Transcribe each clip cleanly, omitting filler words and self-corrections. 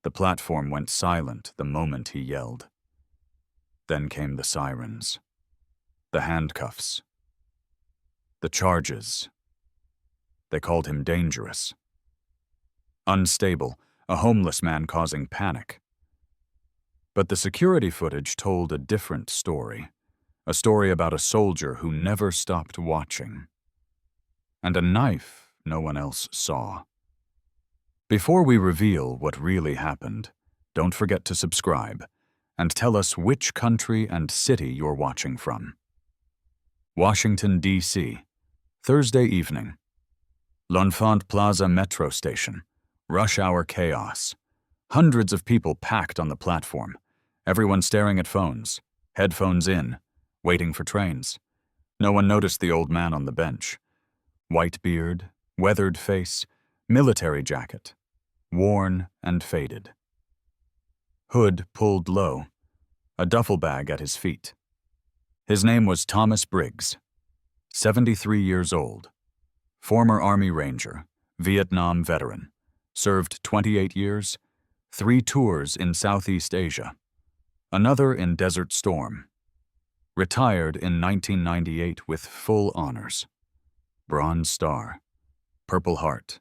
The platform went silent the moment he yelled. Then came the sirens, the handcuffs, the charges. They called him dangerous, unstable, a homeless man causing panic. But the security footage told a different story, a story about a soldier who never stopped watching, and a knife no one else saw. Before we reveal what really happened, don't forget to subscribe and tell us which country and city you're watching from. Washington, D.C., Thursday evening. L'Enfant Plaza metro station. Rush hour chaos. Hundreds of people packed on the platform. Everyone staring at phones, headphones in, waiting for trains. No one noticed the old man on the bench. White beard, weathered face, military jacket, worn and faded. Hood pulled low, a duffel bag at his feet. His name was Thomas Briggs, 73 years old, former Army Ranger, Vietnam veteran, served 28 years, 3 tours in Southeast Asia, another in Desert Storm. Retired in 1998 with full honors. Bronze Star, Purple Heart,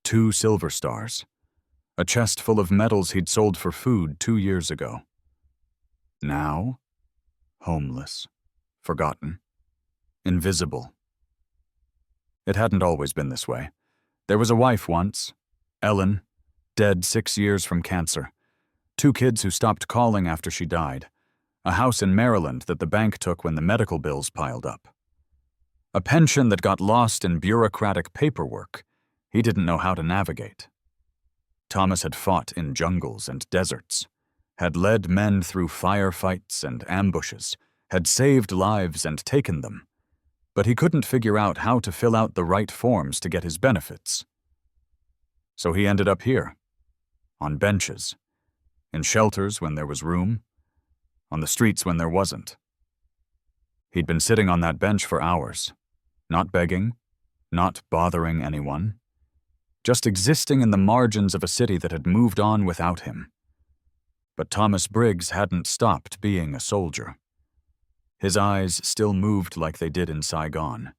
2 Silver Stars, a chest full of medals he'd sold for food 2 years ago. Now, homeless, forgotten, invisible. It hadn't always been this way. There was a wife once, Ellen, dead 6 years from cancer. 2 kids who stopped calling after she died. A house in Maryland that the bank took when the medical bills piled up. A pension that got lost in bureaucratic paperwork he didn't know how to navigate. Thomas had fought in jungles and deserts, had led men through firefights and ambushes, had saved lives and taken them, but he couldn't figure out how to fill out the right forms to get his benefits. So he ended up here, on benches, in shelters when there was room, on the streets when there wasn't. He'd been sitting on that bench for hours, not begging, not bothering anyone, just existing in the margins of a city that had moved on without him. But Thomas Briggs hadn't stopped being a soldier. His eyes still moved like they did in Saigon,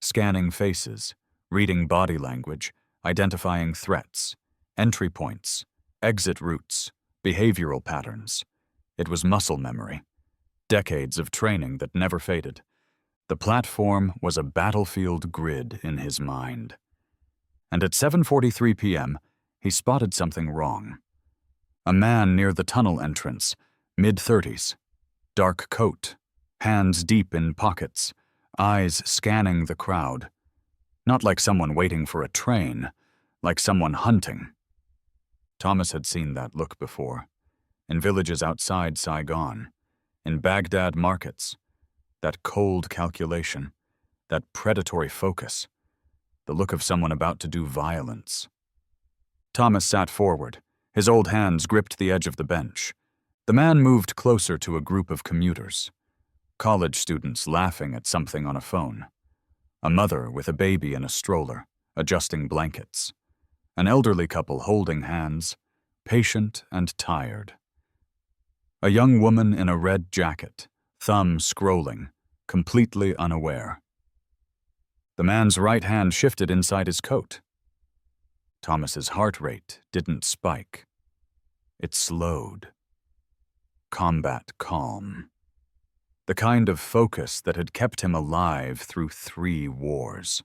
scanning faces, reading body language, identifying threats, entry points, exit routes, behavioral patterns. It was muscle memory, decades of training that never faded. The platform was a battlefield grid in his mind. And at 7:43 p.m., he spotted something wrong. A man near the tunnel entrance, mid-30s, dark coat, hands deep in pockets, eyes scanning the crowd. Not like someone waiting for a train, like someone hunting. Thomas had seen that look before, in villages outside Saigon, in Baghdad markets, that cold calculation, that predatory focus, the look of someone about to do violence. Thomas sat forward. His old hands gripped the edge of the bench. The man moved closer to a group of commuters, college students laughing at something on a phone, a mother with a baby in a stroller, adjusting blankets, an elderly couple holding hands, patient and tired. A young woman in a red jacket, thumb scrolling, completely unaware. The man's right hand shifted inside his coat. Thomas's heart rate didn't spike. It slowed. Combat calm. The kind of focus that had kept him alive through 3 wars.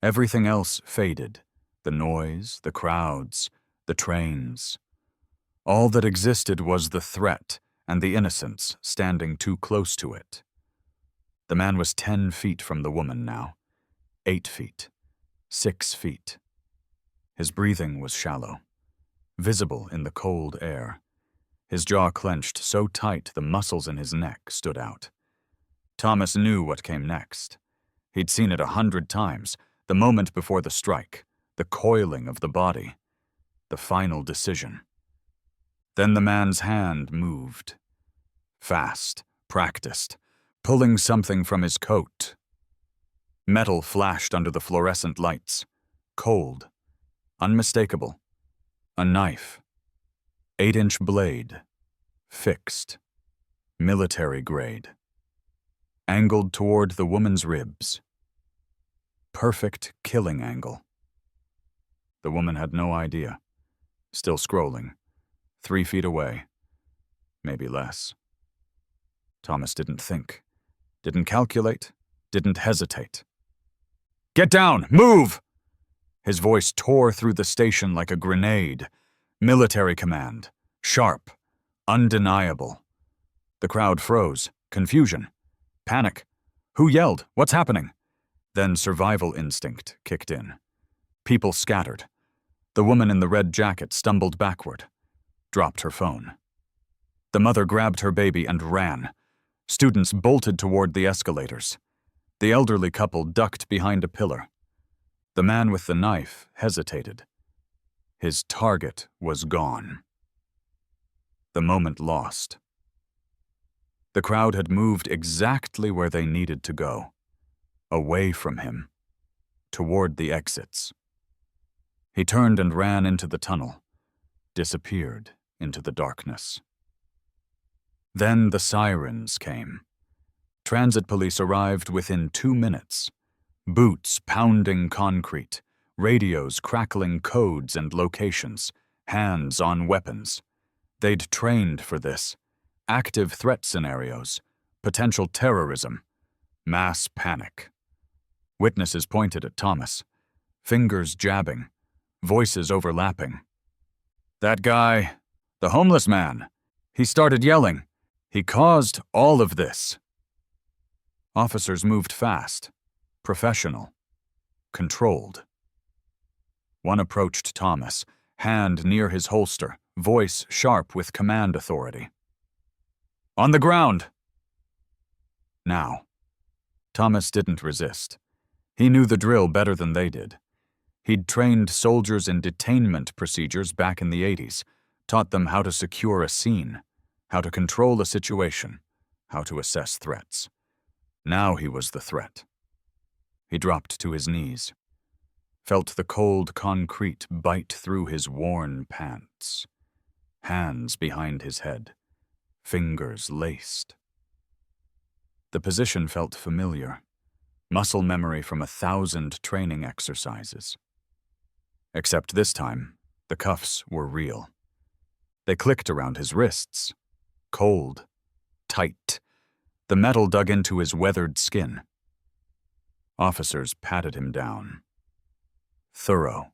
Everything else faded. The noise, the crowds, the trains. All that existed was the threat and the innocence standing too close to it. The man was 10 feet from the woman now, 8 feet, 6 feet. His breathing was shallow, visible in the cold air. His jaw clenched so tight the muscles in his neck stood out. Thomas knew what came next. He'd seen it 100 times, the moment before the strike, the coiling of the body, the final decision. Then the man's hand moved. Fast, practiced, pulling something from his coat. Metal flashed under the fluorescent lights, cold, unmistakable, A knife. 8-inch blade. Fixed. Military grade. Angled toward the woman's ribs. Perfect killing angle. The woman had no idea. Still scrolling. 3 feet away. Maybe less. Thomas didn't think. Didn't calculate. Didn't hesitate. "Get down! Move!" His voice tore through the station like a grenade. Military command. Sharp. Undeniable. The crowd froze. Confusion. Panic. Who yelled? What's happening? Then survival instinct kicked in. People scattered. The woman in the red jacket stumbled backward. Dropped her phone. The mother grabbed her baby and ran. Students bolted toward the escalators. The elderly couple ducked behind a pillar. The man with the knife hesitated. His target was gone. The moment lost. The crowd had moved exactly where they needed to go. Away from him. Toward the exits. He turned and ran into the tunnel. Disappeared into the darkness. Then the sirens came. Transit police arrived within 2 minutes. Boots pounding concrete, radios crackling codes and locations, hands on weapons. They'd trained for this. Active threat scenarios, potential terrorism, mass panic. Witnesses pointed at Thomas, fingers jabbing, voices overlapping. "That guy, the homeless man, he started yelling. He caused all of this." Officers moved fast, professional, controlled. One approached Thomas, hand near his holster, voice sharp with command authority. "On the ground!" Now, Thomas didn't resist. He knew the drill better than they did. He'd trained soldiers in detainment procedures back in the 80s, taught them how to secure a scene, how to control a situation, how to assess threats. Now he was the threat. He dropped to his knees, felt the cold concrete bite through his worn pants. Hands behind his head, fingers laced. The position felt familiar, muscle memory from 1,000 training exercises. Except this time, the cuffs were real. They clicked around his wrists, cold, tight. The metal dug into his weathered skin. Officers patted him down. Thorough,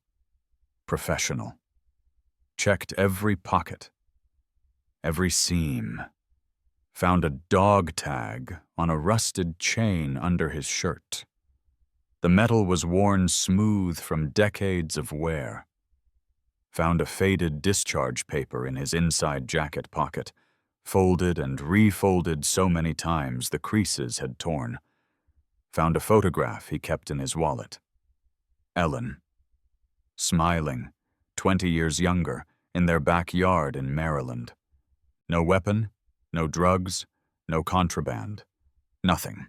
professional. Checked every pocket, every seam. Found a dog tag on a rusted chain under his shirt. The metal was worn smooth from decades of wear. Found a faded discharge paper in his inside jacket pocket, folded and refolded so many times the creases had torn. Found a photograph he kept in his wallet. Ellen. Smiling, 20 years younger, in their backyard in Maryland. No weapon, no drugs, no contraband. Nothing.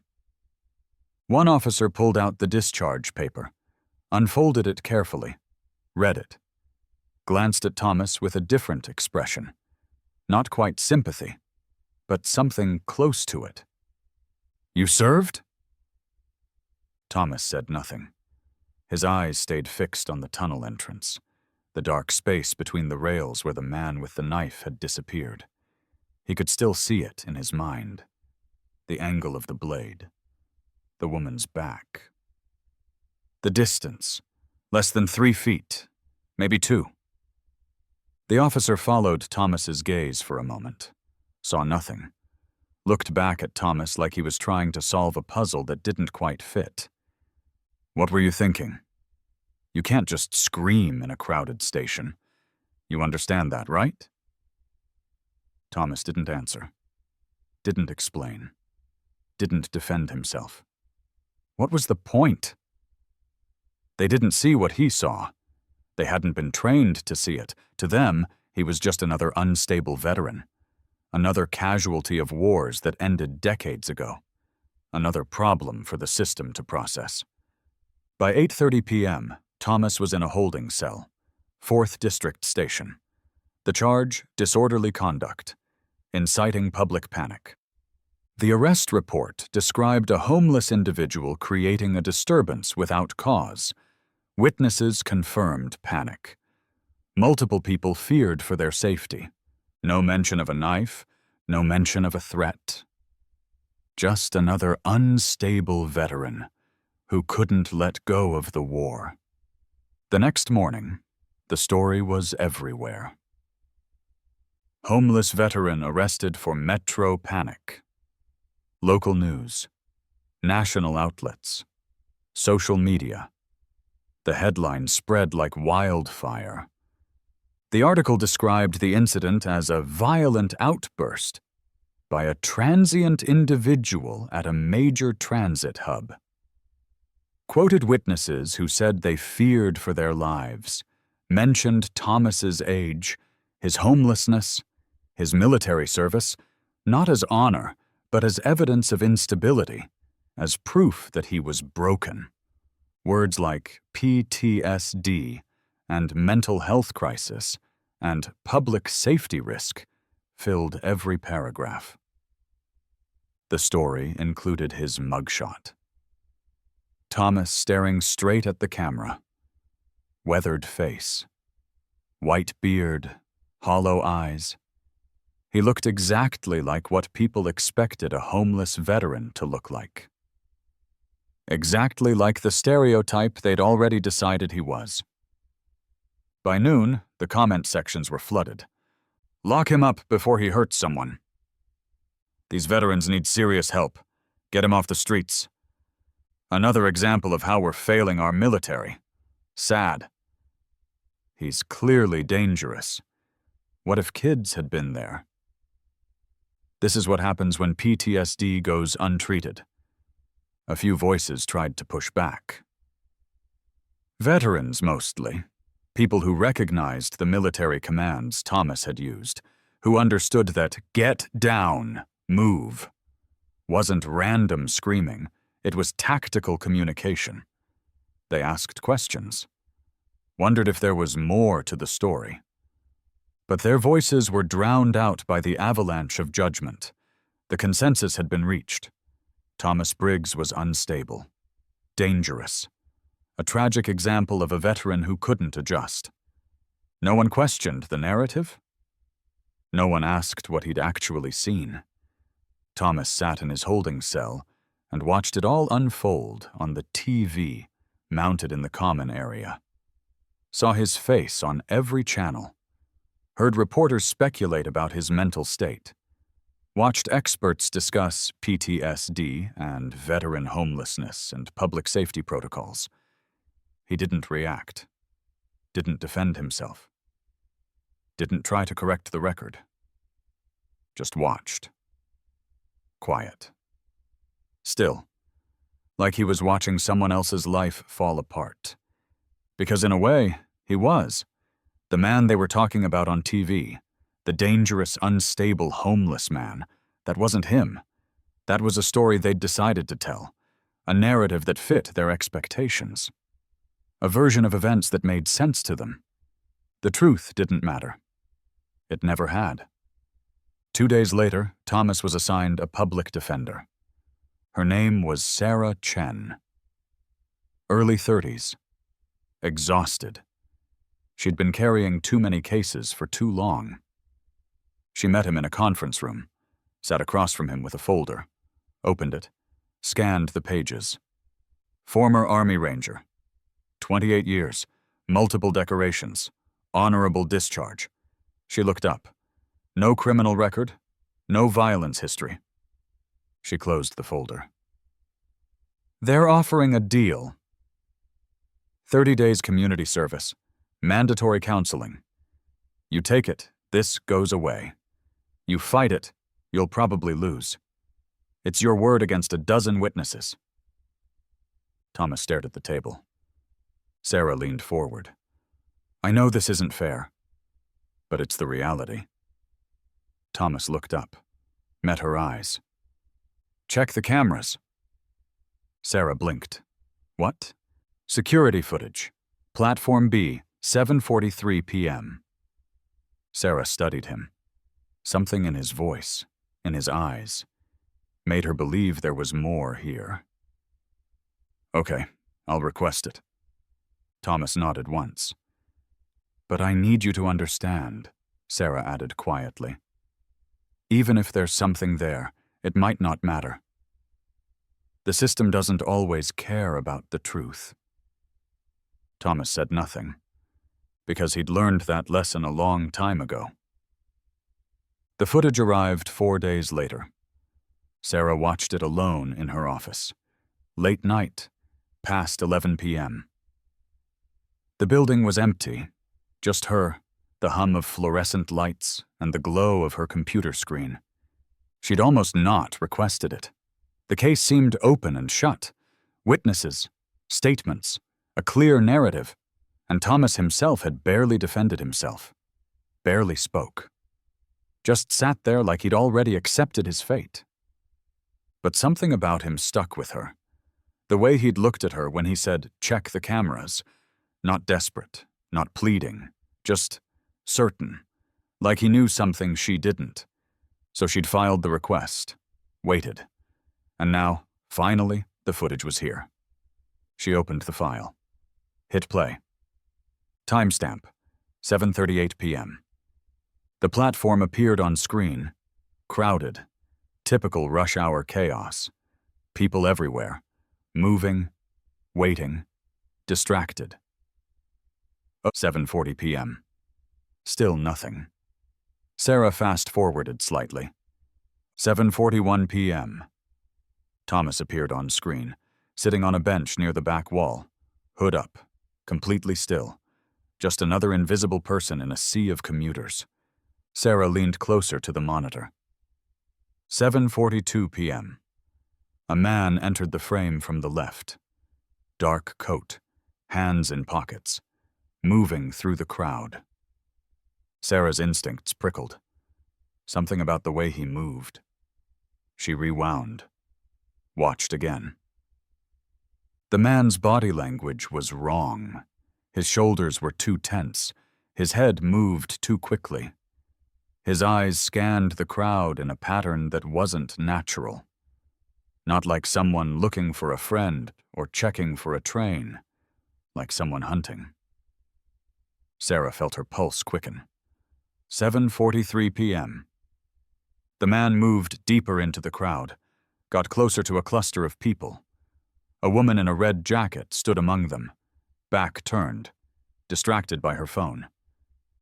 One officer pulled out the discharge paper, unfolded it carefully, read it, glanced at Thomas with a different expression. Not quite sympathy, but something close to it. "You served?" Thomas said nothing. His eyes stayed fixed on the tunnel entrance, the dark space between the rails where the man with the knife had disappeared. He could still see it in his mind. The angle of the blade. The woman's back. The distance. Less than 3 feet. Maybe 2. The officer followed Thomas's gaze for a moment. Saw nothing. Looked back at Thomas like he was trying to solve a puzzle that didn't quite fit. "What were you thinking? You can't just scream in a crowded station. You understand that, right?" Thomas didn't answer. Didn't explain. Didn't defend himself. What was the point? They didn't see what he saw. They hadn't been trained to see it. To them, he was just another unstable veteran. Another casualty of wars that ended decades ago. Another problem for the system to process. By 8:30 p.m., Thomas was in a holding cell, 4th District Station. The charge, disorderly conduct, inciting public panic. The arrest report described a homeless individual creating a disturbance without cause. Witnesses confirmed panic. Multiple people feared for their safety. No mention of a knife, no mention of a threat. Just another unstable veteran who couldn't let go of the war. The next morning, the story was everywhere. Homeless veteran arrested for metro panic. Local news, national outlets, social media. The headline spread like wildfire. The article described the incident as a violent outburst by a transient individual at a major transit hub. Quoted witnesses who said they feared for their lives, mentioned Thomas's age, his homelessness, his military service, not as honor, but as evidence of instability, as proof that he was broken. Words like PTSD and mental health crisis and public safety risk filled every paragraph. The story included his mugshot. Thomas staring straight at the camera. Weathered face. White beard, hollow eyes. He looked exactly like what people expected a homeless veteran to look like. Exactly like the stereotype they'd already decided he was. By noon, the comment sections were flooded. Lock him up before he hurts someone. These veterans need serious help. Get him off the streets. Another example of how we're failing our military. Sad. He's clearly dangerous. What if kids had been there? This is what happens when PTSD goes untreated. A few voices tried to push back. Veterans, mostly. People who recognized the military commands Thomas had used, who understood that "get down, move" wasn't random screaming, it was tactical communication. They asked questions, wondered if there was more to the story. But their voices were drowned out by the avalanche of judgment. The consensus had been reached. Thomas Briggs was unstable, dangerous, a tragic example of a veteran who couldn't adjust. No one questioned the narrative. No one asked what he'd actually seen. Thomas sat in his holding cell and watched it all unfold on the TV mounted in the common area. Saw his face on every channel. Heard reporters speculate about his mental state. Watched experts discuss PTSD and veteran homelessness and public safety protocols. He didn't react. Didn't defend himself. Didn't try to correct the record. Just watched. Quiet. Still, like he was watching someone else's life fall apart. Because in a way, he was. The man they were talking about on TV, the dangerous, unstable, homeless man, that wasn't him. That was a story they'd decided to tell, a narrative that fit their expectations, a version of events that made sense to them. The truth didn't matter. It never had. 2 days later, Thomas was assigned a public defender. Her name was Sarah Chen. Early 30s. Exhausted. She'd been carrying too many cases for too long. She met him in a conference room, sat across from him with a folder, opened it, scanned the pages. Former Army Ranger. 28 years, multiple decorations, honorable discharge. She looked up. No criminal record, no violence history. She closed the folder. They're offering a deal. 30 days community service, mandatory counseling. You take it, this goes away. You fight it, you'll probably lose. It's your word against a dozen witnesses. Thomas stared at the table. Sarah leaned forward. I know this isn't fair, but it's the reality. Thomas looked up, met her eyes. Check the cameras. Sarah blinked. What? Security footage. Platform B, 7:43 p.m. Sarah studied him. Something in his voice, in his eyes, made her believe there was more here. Okay, I'll request it. Thomas nodded once. But I need you to understand, Sarah added quietly. Even if there's something there, it might not matter. The system doesn't always care about the truth. Thomas said nothing, because he'd learned that lesson a long time ago. The footage arrived 4 days later. Sarah watched it alone in her office. Late night, past 11 p.m. The building was empty, just her, the hum of fluorescent lights, and the glow of her computer screen. She'd almost not requested it. The case seemed open and shut. Witnesses, statements, a clear narrative, and Thomas himself had barely defended himself, barely spoke. Just sat there like he'd already accepted his fate. But something about him stuck with her. The way he'd looked at her when he said, "Check the cameras," not desperate, not pleading, just certain, like he knew something she didn't. So she'd filed the request, waited, and now, finally, the footage was here. She opened the file. Hit play. Timestamp, 7:38 p.m. The platform appeared on screen, crowded, typical rush hour chaos, people everywhere, moving, waiting, distracted. 7:40 p.m. Still nothing. Sarah fast-forwarded slightly. 7:41 p.m. Thomas appeared on screen, sitting on a bench near the back wall, hood up, completely still, just another invisible person in a sea of commuters. Sarah leaned closer to the monitor. 7:42 p.m. A man entered the frame from the left. Dark coat, hands in pockets, moving through the crowd. Sarah's instincts prickled. Something about the way he moved. She rewound. Watched again. The man's body language was wrong. His shoulders were too tense. His head moved too quickly. His eyes scanned the crowd in a pattern that wasn't natural. Not like someone looking for a friend or checking for a train, like someone hunting. Sarah felt her pulse quicken. 7:43 p.m. The man moved deeper into the crowd, got closer to a cluster of people. A woman in a red jacket stood among them, back turned, distracted by her phone.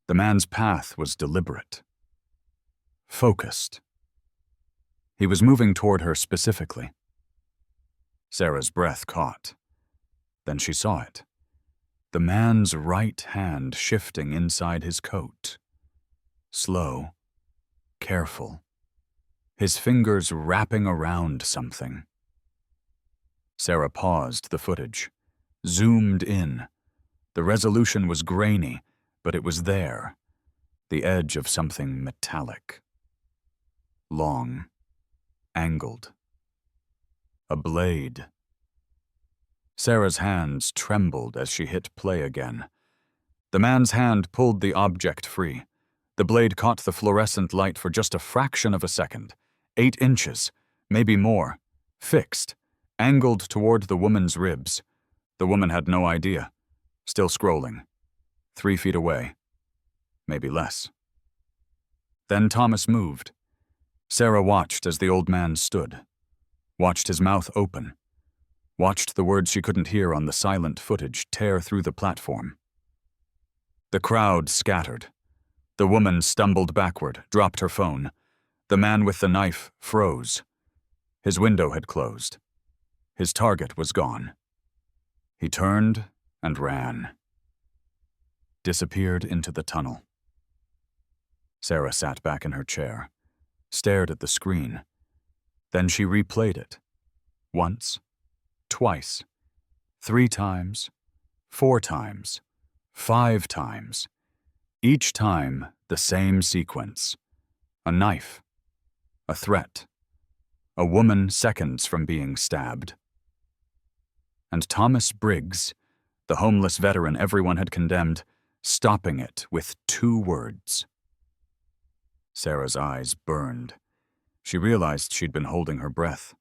The man's path was deliberate. Focused. He was moving toward her specifically. Sarah's breath caught. Then she saw it. The man's right hand shifting inside his coat. Slow, careful. His fingers wrapping around something. Sarah paused the footage, zoomed in. The resolution was grainy, but it was there. The edge of something metallic. Long, angled. A blade. Sarah's hands trembled as she hit play again. The man's hand pulled the object free. The blade caught the fluorescent light for just a fraction of a second. 8 inches, maybe more. Fixed, angled toward the woman's ribs. The woman had no idea. Still scrolling. 3 feet away. Maybe less. Then Thomas moved. Sarah watched as the old man stood. Watched his mouth open. Watched the words she couldn't hear on the silent footage tear through the platform. The crowd scattered. The woman stumbled backward, dropped her phone. The man with the knife froze. His window had closed. His target was gone. He turned and ran. Disappeared into the tunnel. Sarah sat back in her chair, stared at the screen. Then she replayed it. Once, twice, 3 times, 4 times, 5 times. Each time, the same sequence. A knife. A threat. A woman seconds from being stabbed. And Thomas Briggs, the homeless veteran everyone had condemned, stopping it with 2 words. Sarah's eyes burned. She realized she'd been holding her breath.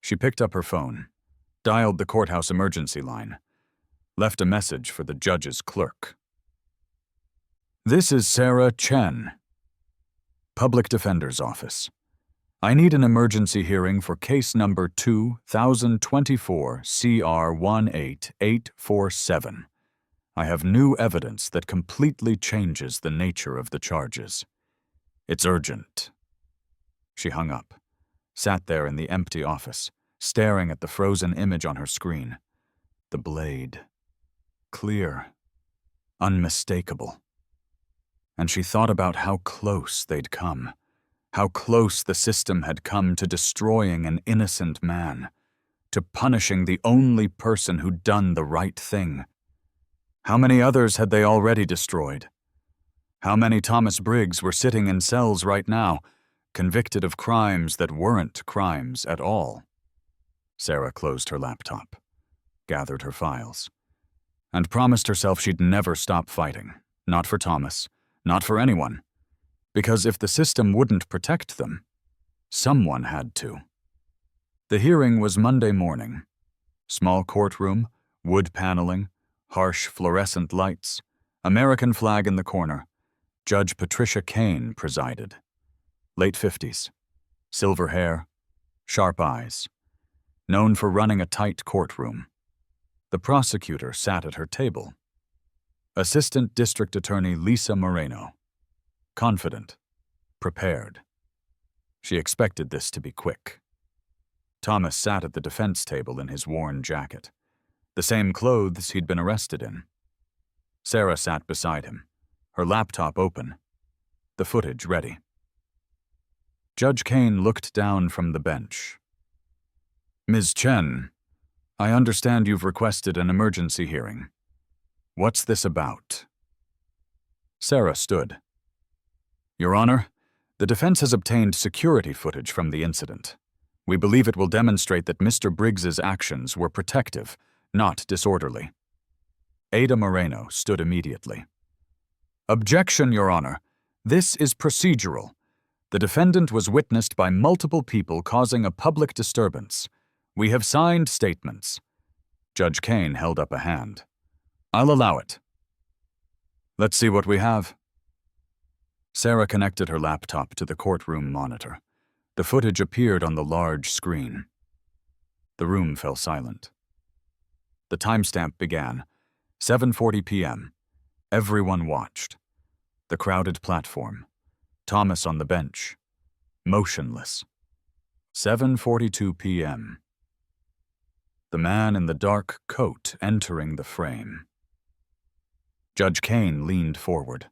She picked up her phone, dialed the courthouse emergency line, left a message for the judge's clerk. "This is Sarah Chen, Public Defender's Office. I need an emergency hearing for case number 2024 CR 18847. I have new evidence that completely changes the nature of the charges. It's urgent." She hung up, sat there in the empty office, staring at the frozen image on her screen. The blade. Clear. Unmistakable. And she thought about how close they'd come. How close the system had come to destroying an innocent man, to punishing the only person who'd done the right thing. How many others had they already destroyed? How many Thomas Briggs were sitting in cells right now, convicted of crimes that weren't crimes at all? Sarah closed her laptop, gathered her files, and promised herself she'd never stop fighting. Not for Thomas, not for anyone. Because if the system wouldn't protect them, someone had to. The hearing was Monday morning. Small courtroom, wood paneling, harsh fluorescent lights, American flag in the corner. Judge Patricia Kane presided. Late 50s. Silver hair, sharp eyes. Known for running a tight courtroom. The prosecutor sat at her table. Assistant District Attorney Lisa Moreno. Confident. Prepared. She expected this to be quick. Thomas sat at the defense table in his worn jacket, the same clothes he'd been arrested in. Sarah sat beside him, her laptop open, the footage ready. Judge Kane looked down from the bench. "Ms. Chen, I understand you've requested an emergency hearing. What's this about?" Sarah stood. "Your Honor, the defense has obtained security footage from the incident. We believe it will demonstrate that Mr. Briggs's actions were protective, not disorderly." Ada Moreno stood immediately. "Objection, Your Honor. This is procedural. The defendant was witnessed by multiple people causing a public disturbance. We have signed statements." Judge Kane held up a hand. "I'll allow it." "Let's see what we have." Sarah connected her laptop to the courtroom monitor. The footage appeared on the large screen. The room fell silent. The timestamp began, 7:40 p.m. Everyone watched. The crowded platform. Thomas on the bench. Motionless. 7:42 p.m. The man in the dark coat entering the frame. Judge Kane leaned forward.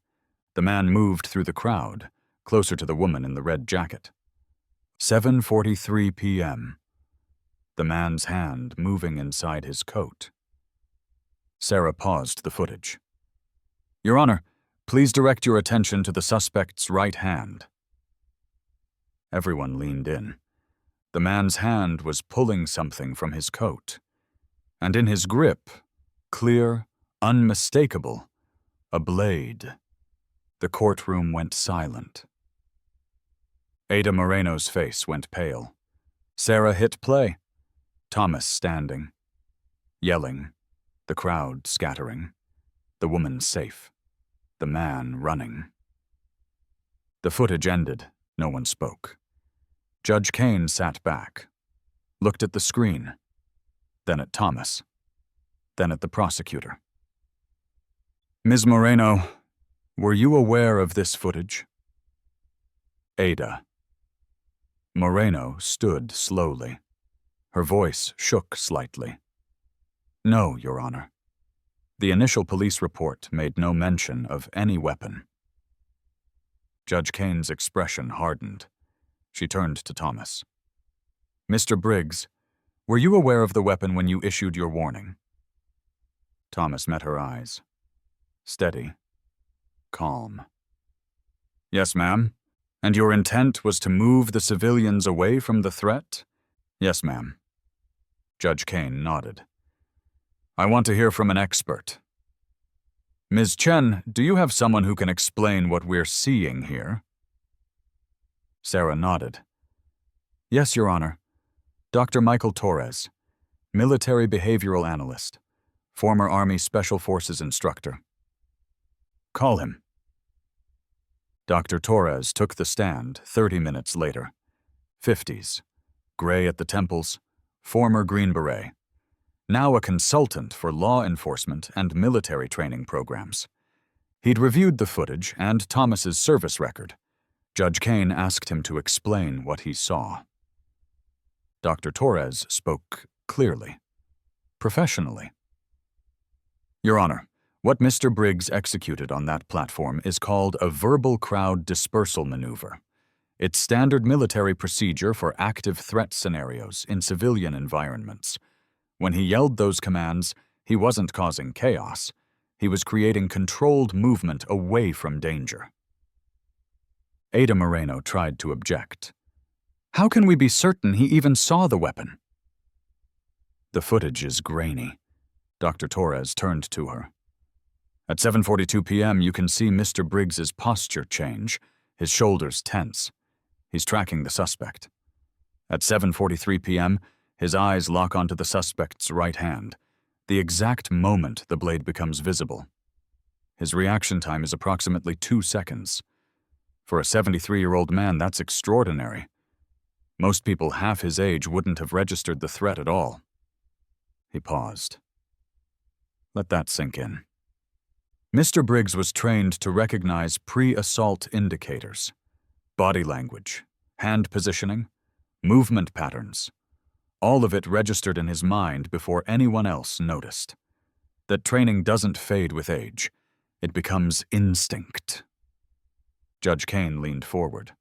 The man moved through the crowd, closer to the woman in the red jacket. 7:43 p.m. The man's hand moving inside his coat. Sarah paused the footage. "Your Honor, please direct your attention to the suspect's right hand." Everyone leaned in. The man's hand was pulling something from his coat. And in his grip, clear, unmistakable, a blade. The courtroom went silent. Ada Moreno's face went pale. Sarah hit play. Thomas standing. Yelling. The crowd scattering. The woman safe. The man running. The footage ended. No one spoke. Judge Kane sat back. Looked at the screen. Then at Thomas. Then at the prosecutor. "Ms. Moreno, were you aware of this footage?" Ada. Moreno stood slowly. Her voice shook slightly. "No, Your Honor. The initial police report made no mention of any weapon." Judge Kane's expression hardened. She turned to Thomas. "Mr. Briggs, were you aware of the weapon when you issued your warning?" Thomas met her eyes. Steady. Calm. "Yes, ma'am. And your intent was to move the civilians away from the threat?" "Yes, ma'am." Judge Kane nodded. "I want to hear from an expert." Ms. Chen, do you have someone who can explain what we're seeing here? Sarah nodded. Yes, Your Honor. Dr. Michael Torres, military behavioral analyst, former Army Special Forces instructor. Call him. Dr. Torres took the stand 30 minutes later. 50s, gray at the temples, former Green Beret, now a consultant for law enforcement and military training programs. He'd reviewed the footage and Thomas's service record. Judge Kane asked him to explain what he saw. Dr. Torres spoke clearly, professionally. Your Honor, what Mr. Briggs executed on that platform is called a verbal crowd dispersal maneuver. It's standard military procedure for active threat scenarios in civilian environments. When he yelled those commands, he wasn't causing chaos. He was creating controlled movement away from danger. Ada Moreno tried to object. How can we be certain he even saw the weapon? The footage is grainy. Dr. Torres turned to her. At 7:42 p.m., you can see Mr. Briggs's posture change, his shoulders tense. He's tracking the suspect. At 7:43 p.m., his eyes lock onto the suspect's right hand, the exact moment the blade becomes visible. His reaction time is approximately 2 seconds. For a 73-year-old man, that's extraordinary. Most people half his age wouldn't have registered the threat at all. He paused. Let that sink in. Mr. Briggs was trained to recognize pre-assault indicators, body language, hand positioning, movement patterns. All of it registered in his mind before anyone else noticed. That training doesn't fade with age. It becomes instinct. Judge Kane leaned forward.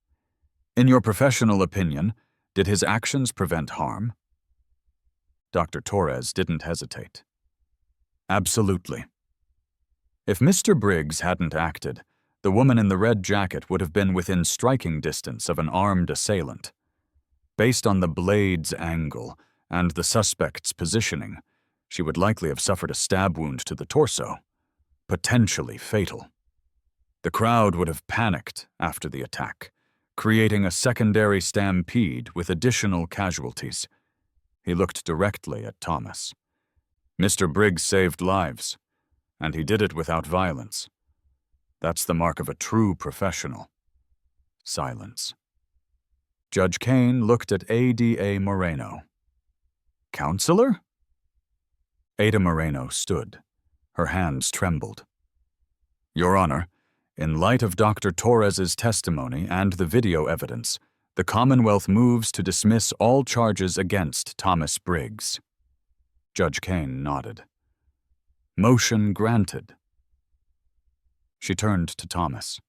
In your professional opinion, did his actions prevent harm? Dr. Torres didn't hesitate. Absolutely. If Mr. Briggs hadn't acted, the woman in the red jacket would have been within striking distance of an armed assailant. Based on the blade's angle and the suspect's positioning, she would likely have suffered a stab wound to the torso, potentially fatal. The crowd would have panicked after the attack, creating a secondary stampede with additional casualties. He looked directly at Thomas. Mr. Briggs saved lives, and he did it without violence. That's the mark of a true professional. Silence. Judge Kane looked at Ada Moreno. Counselor? Ada Moreno stood. Her hands trembled. Your Honor, in light of Dr. Torres's testimony and the video evidence, the Commonwealth moves to dismiss all charges against Thomas Briggs. Judge Kane nodded. Motion granted. She turned to Thomas,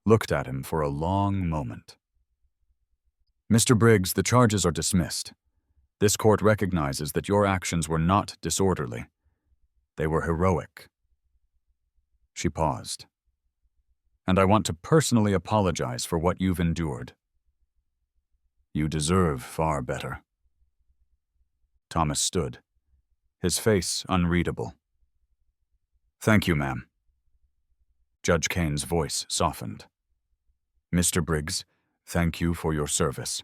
looked at him for a long moment. Mr. Briggs, the charges are dismissed. This court recognizes that your actions were not disorderly. They were heroic. She paused. And I want to personally apologize for what you've endured. You deserve far better. Thomas stood, his face unreadable. Thank you, ma'am. Judge Kane's voice softened. Mr. Briggs, thank you for your service.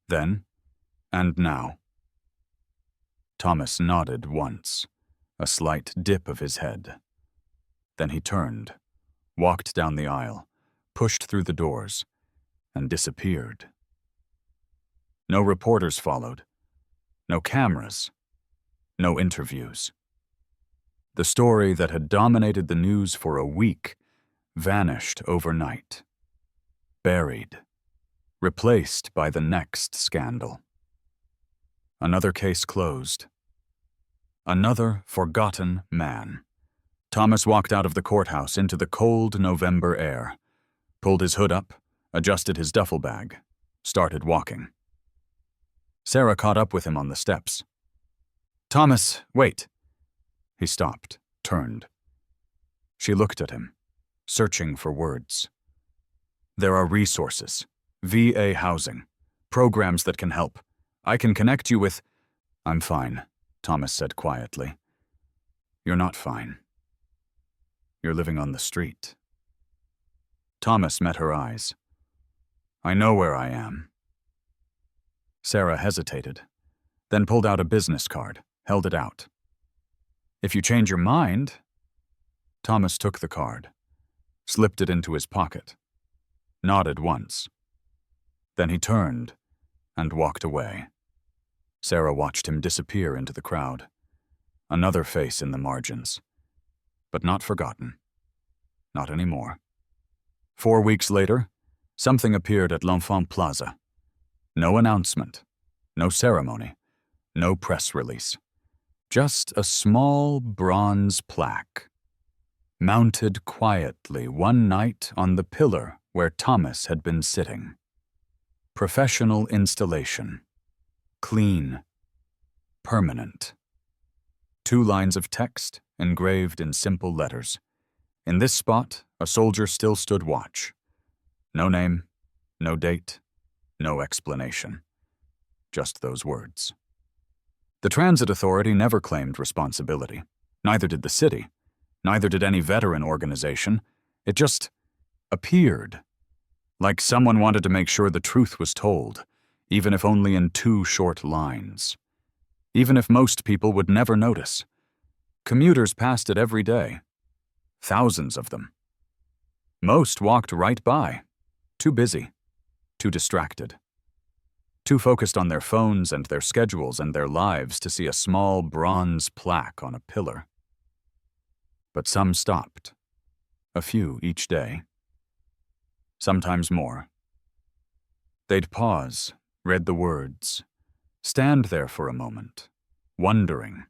Then, and now. Thomas nodded once, a slight dip of his head. Then he turned, walked down the aisle, pushed through the doors, and disappeared. No reporters followed, no cameras, no interviews. The story that had dominated the news for a week vanished overnight, buried, replaced by the next scandal. Another case closed. Another forgotten man. Thomas walked out of the courthouse into the cold November air, pulled his hood up, adjusted his duffel bag, started walking. Sarah caught up with him on the steps. Thomas, wait. He stopped, turned. She looked at him, searching for words. There are resources, VA housing, programs that can help. I can connect you with... I'm fine, Thomas said quietly. You're not fine. You're living on the street." Thomas met her eyes. "I know where I am." Sarah hesitated, then pulled out a business card, held it out. "If you change your mind—" Thomas took the card, slipped it into his pocket, nodded once. Then he turned and walked away. Sarah watched him disappear into the crowd. Another face in the margins. But not forgotten. Not anymore. 4 weeks later, something appeared at L'Enfant Plaza. No announcement, no ceremony, no press release. Just a small bronze plaque, mounted quietly one night on the pillar where Thomas had been sitting. Professional installation. Clean. Permanent. 2 lines of text engraved in simple letters. In this spot, a soldier still stood watch. No name, no date, no explanation. Just those words. The transit authority never claimed responsibility. Neither did the city. Neither did any veteran organization. It just appeared. Like someone wanted to make sure the truth was told, even if only in 2 short lines. Even if most people would never notice. Commuters passed it every day. Thousands of them. Most walked right by. Too busy. Too distracted. Too focused on their phones and their schedules and their lives to see a small bronze plaque on a pillar. But some stopped. A few each day. Sometimes more. They'd pause, read the words, stand there for a moment, wondering.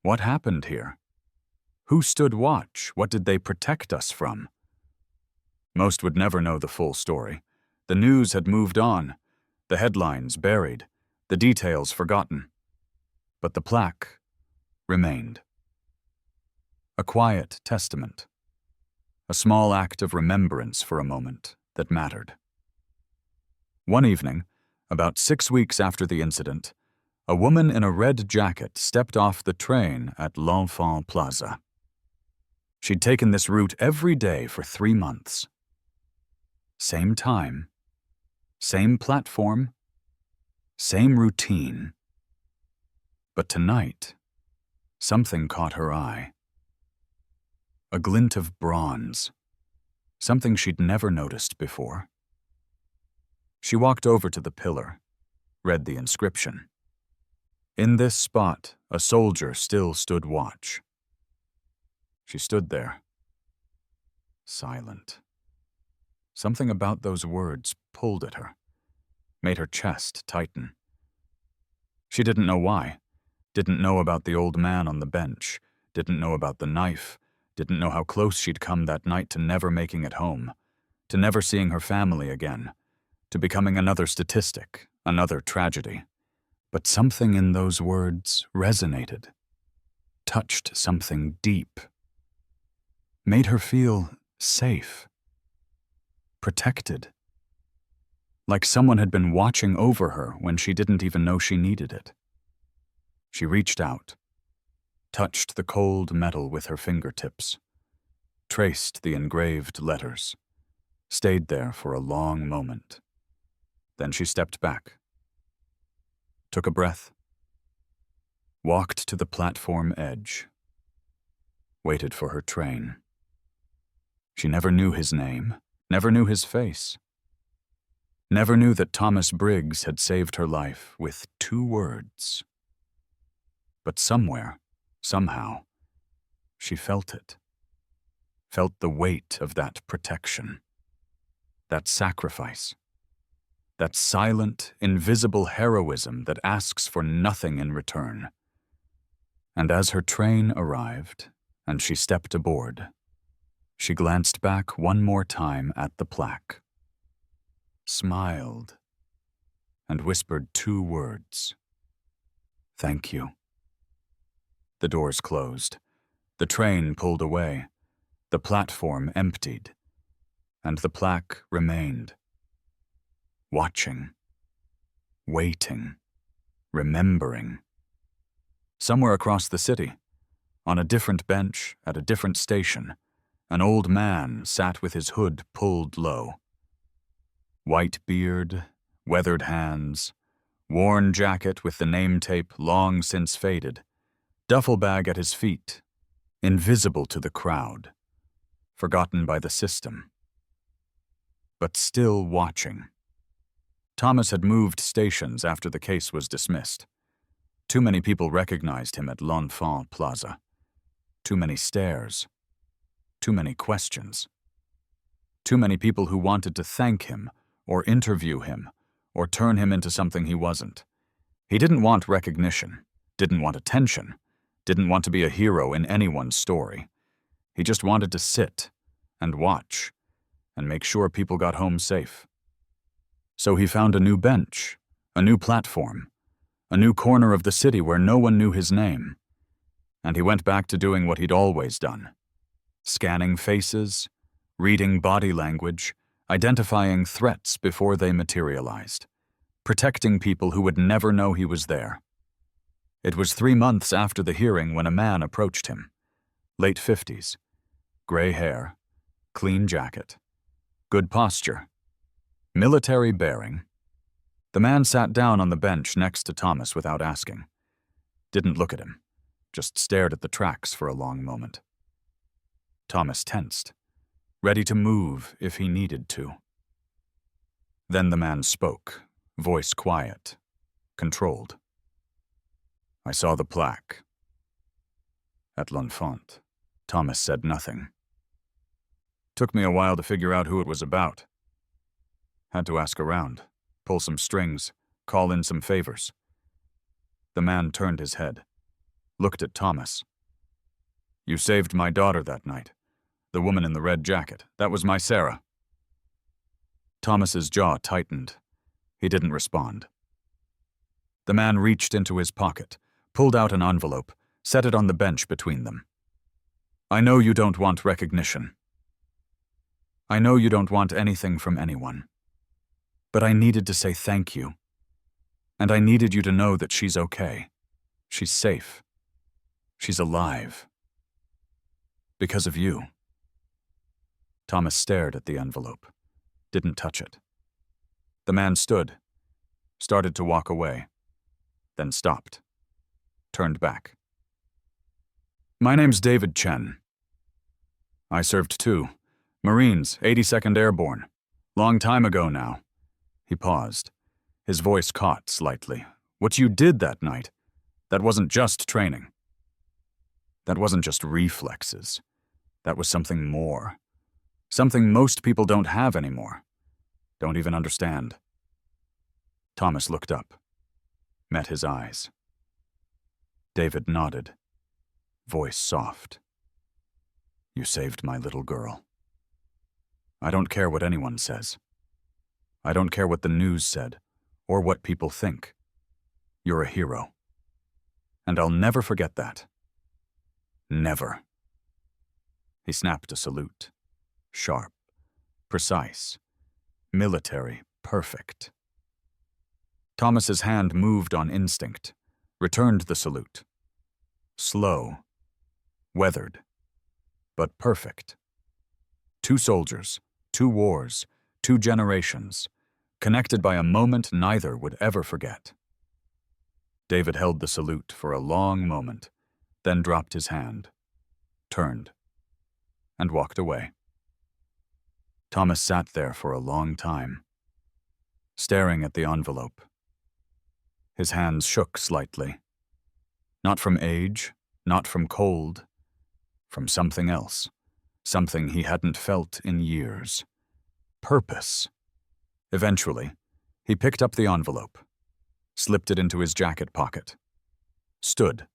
What happened here? Who stood watch? What did they protect us from? Most would never know the full story. The news had moved on, the headlines buried, the details forgotten. But the plaque remained. A quiet testament. A small act of remembrance for a moment that mattered. One evening, about 6 weeks after the incident, a woman in a red jacket stepped off the train at L'Enfant Plaza. She'd taken this route every day for 3 months. Same time, same platform, same routine. But tonight, something caught her eye. A glint of bronze, something she'd never noticed before. She walked over to the pillar, read the inscription. In this spot, a soldier still stood watch. She stood there, silent. Something about those words pulled at her, made her chest tighten. She didn't know why, didn't know about the old man on the bench, didn't know about the knife, didn't know how close she'd come that night to never making it home, to never seeing her family again, to becoming another statistic, another tragedy. But something in those words resonated, touched something deep, made her feel safe, protected, like someone had been watching over her when she didn't even know she needed it. She reached out, touched the cold metal with her fingertips, traced the engraved letters, stayed there for a long moment. Then she stepped back, took a breath, walked to the platform edge, waited for her train. She never knew his name, never knew his face, never knew that Thomas Briggs had saved her life with 2 words. But somewhere, somehow, she felt it, felt the weight of that protection, that sacrifice, that silent, invisible heroism that asks for nothing in return. And as her train arrived, and she stepped aboard, she glanced back one more time at the plaque, smiled, and whispered 2 words. "Thank you." The doors closed. The train pulled away. The platform emptied. And the plaque remained. Watching. Waiting. Remembering. Somewhere across the city, On a different bench, at a different station, an old man sat with his hood pulled low. White beard, weathered hands, worn jacket with the name tape long since faded, duffel bag at his feet, invisible to the crowd, forgotten by the system, but still watching. Thomas had moved stations after the case was dismissed. Too many people recognized him at L'Enfant Plaza. Too many stares. Too many questions. Too many people who wanted to thank him, or interview him, or turn him into something he wasn't. He didn't want recognition, didn't want attention, didn't want to be a hero in anyone's story. He just wanted to sit and watch and make sure people got home safe. So he found a new bench, a new platform, a new corner of the city where no one knew his name. And he went back to doing what he'd always done. Scanning faces, reading body language, identifying threats before they materialized, protecting people who would never know he was there. It was 3 months after the hearing when a man approached him. Late 50s, gray hair, clean jacket, good posture, military bearing. The man sat down on the bench next to Thomas without asking. Didn't look at him, just stared at the tracks for a long moment. Thomas tensed, ready to move if he needed to. Then the man spoke, voice quiet, controlled. I saw the plaque. At L'Enfant. Thomas said nothing. Took me a while to figure out who it was about. Had to ask around, pull some strings, call in some favors. The man turned his head, looked at Thomas. You saved my daughter that night. The woman in the red jacket. That was my Sarah. Thomas's jaw tightened. He didn't respond. The man reached into his pocket, pulled out an envelope, set it on the bench between them. I know you don't want recognition. I know you don't want anything from anyone. But I needed to say thank you. And I needed you to know that she's okay. She's safe. She's alive. Because of you. Thomas stared at the envelope, didn't touch it. The man stood, started to walk away, then stopped, turned back. My name's David Chen. I served too. Marines, 82nd Airborne. Long time ago now. He paused. His voice caught slightly. What you did that night, that wasn't just training. That wasn't just reflexes. That was something more. Something most people don't have anymore. Don't even understand. Thomas looked up, met his eyes. David nodded, voice soft. You saved my little girl. I don't care what anyone says. I don't care what the news said, or what people think. You're a hero. And I'll never forget that. Never. He snapped a salute. Sharp, precise, military, perfect. Thomas's hand moved on instinct, returned the salute. Slow, weathered, but perfect. 2 soldiers, 2 wars, 2 generations, connected by a moment neither would ever forget. David held the salute for a long moment, then dropped his hand, turned, and walked away. Thomas sat there for a long time, staring at the envelope. His hands shook slightly. Not from age, not from cold, from something else, something he hadn't felt in years. Purpose. Eventually, he picked up the envelope, slipped it into his jacket pocket, stood,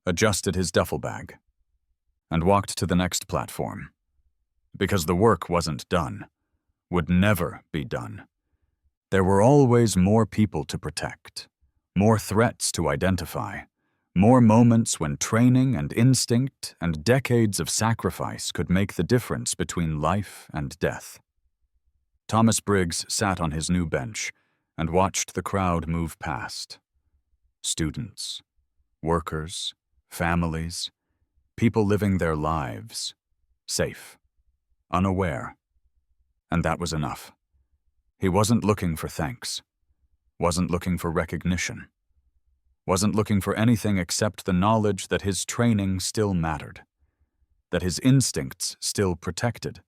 adjusted his duffel bag, and walked to the next platform. Because the work wasn't done, would never be done. There were always more people to protect, more threats to identify, more moments when training and instinct and decades of sacrifice could make the difference between life and death. Thomas Briggs sat on his new bench and watched the crowd move past. Students, workers, families, people living their lives, safe, unaware, and that was enough. He wasn't looking for thanks, wasn't looking for recognition, wasn't looking for anything except the knowledge that his training still mattered, that his instincts still protected,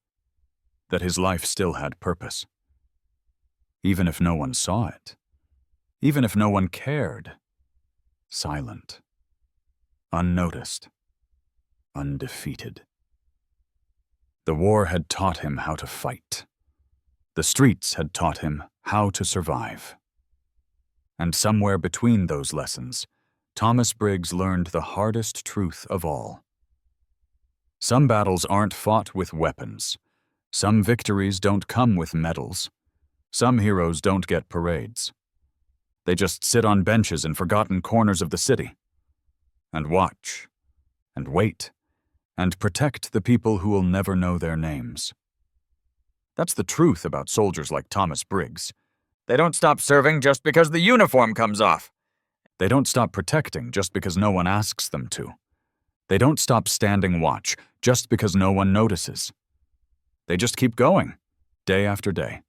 that his life still had purpose. Even if no one saw it, even if no one cared, silent, unnoticed, undefeated. The war had taught him how to fight. The streets had taught him how to survive. And somewhere between those lessons, Thomas Briggs learned the hardest truth of all. Some battles aren't fought with weapons. Some victories don't come with medals. Some heroes don't get parades. They just sit on benches in forgotten corners of the city and watch and wait and protect the people who will never know their names. That's the truth about soldiers like Thomas Briggs. They don't stop serving just because the uniform comes off. They don't stop protecting just because no one asks them to. They don't stop standing watch just because no one notices. They just keep going, day after day,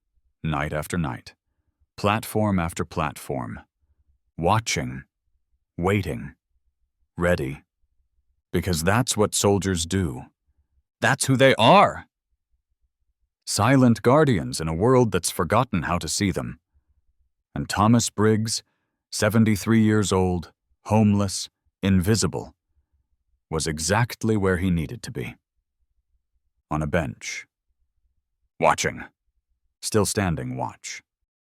night after night, platform after platform, watching, waiting, ready, because that's what soldiers do. That's who they are. Silent guardians in a world that's forgotten how to see them. And Thomas Briggs, 73 years old, homeless, invisible, was exactly where he needed to be. On a bench. Watching. Still standing watch.